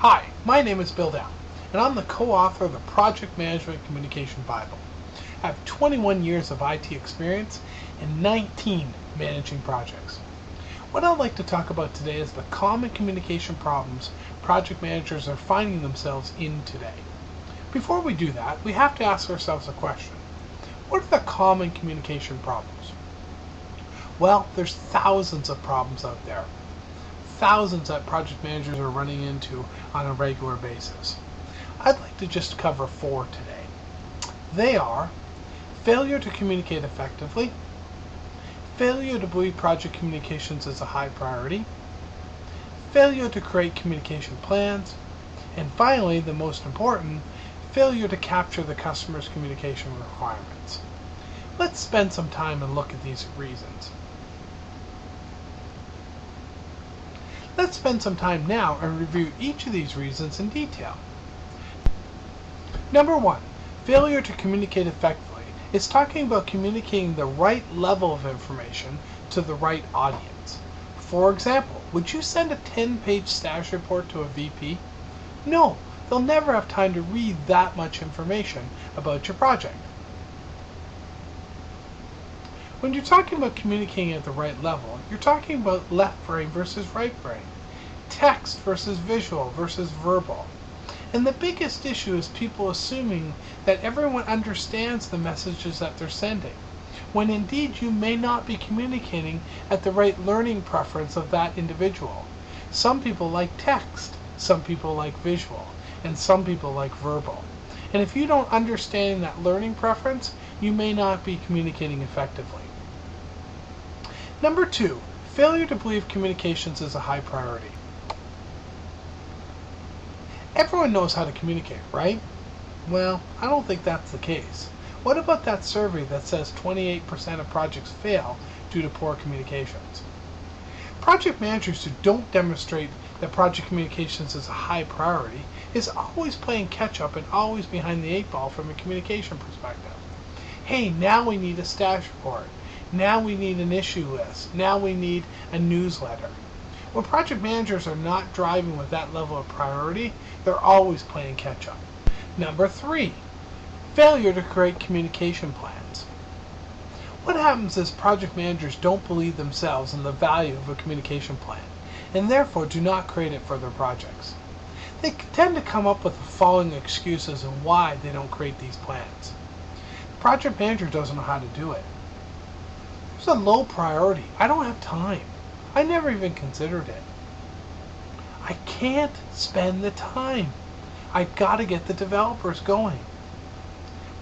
Hi, my name is Bill Down, and I'm the co-author of the Project Management Communication Bible. I have 21 years of IT experience and 19 managing projects. What I'd like to talk about today is the common communication problems project managers are finding themselves in today. Before we do that, we have to ask ourselves a question. What are the common communication problems? Well, there's thousands of problems out there. Thousands that project managers are running into on a regular basis. I'd like to just cover 4 today. They are failure to communicate effectively, failure to believe project communications is a high priority, failure to create communication plans, and finally, the most important, failure to capture the customer's communication requirements. Let's spend some time and look at these reasons. Let's spend some time now and review each of these reasons in detail. Number 1, failure to communicate effectively is talking about communicating the right level of information to the right audience. For example, would you send a 10-page status report to a VP? No, they'll never have time to read that much information about your project. When you're talking about communicating at the right level, you're talking about left brain versus right brain, text versus visual versus verbal. And the biggest issue is people assuming that everyone understands the messages that they're sending, when indeed you may not be communicating at the right learning preference of that individual. Some people like text, some people like visual, and some people like verbal. And if you don't understand that learning preference, you may not be communicating effectively. Number 2, failure to believe communications is a high priority. Everyone knows how to communicate, right? Well, I don't think that's the case. What about that survey that says 28% of projects fail due to poor communications? Project managers who don't demonstrate that project communications is a high priority is always playing catch up and always behind the 8 ball from a communication perspective. Hey, now we need a status report. Now we need an issue list. Now we need a newsletter. When project managers are not driving with that level of priority, they're always playing catch up. Number 3, failure to create communication plans. What happens is project managers don't believe themselves in the value of a communication plan, and therefore do not create it for their projects. They tend to come up with the following excuses on why they don't create these plans. The project manager doesn't know how to do it. It's a low priority. I don't have time. I never even considered it. I can't spend the time. I've got to get the developers going.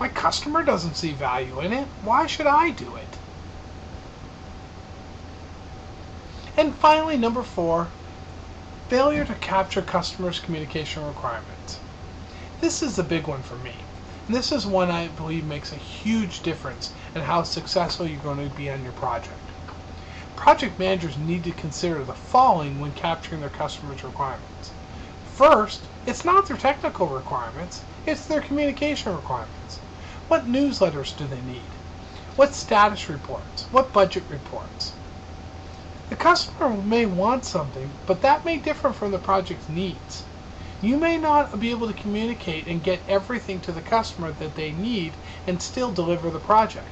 My customer doesn't see value in it. Why should I do it? And finally, number 4, failure to capture customers' communication requirements. This is the big one for me. And this is one I believe makes a huge difference in how successful you're going to be on your project. Project managers need to consider the following when capturing their customers' requirements. First, it's not their technical requirements, it's their communication requirements. What newsletters do they need? What status reports? What budget reports? The customer may want something, but that may differ from the project's needs. You may not be able to communicate and get everything to the customer that they need and still deliver the project.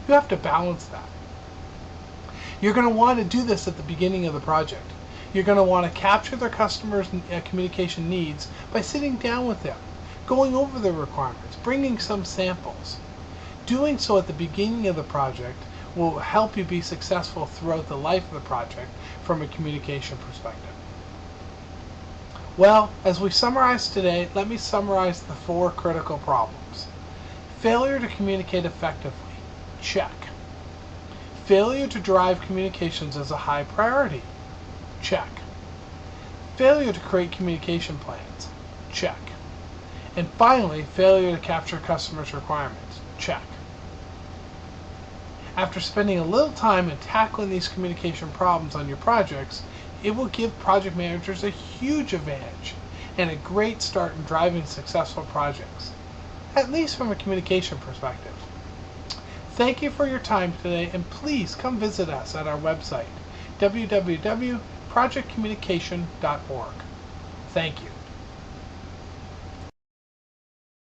You have to balance that. You're going to want to do this at the beginning of the project. You're going to want to capture their customers' communication needs by sitting down with them, going over their requirements, bringing some samples. Doing so at the beginning of the project will help you be successful throughout the life of the project from a communication perspective. Well, as we summarize today, let me summarize the 4 critical problems. Failure to communicate effectively. Check. Failure to drive communications as a high priority. Check. Failure to create communication plans. Check. And finally, failure to capture customers' requirements. Check. After spending a little time in tackling these communication problems on your projects, it will give project managers a huge advantage and a great start in driving successful projects, at least from a communication perspective. Thank you for your time today, and please come visit us at our website, www.projectcommunication.org. Thank you.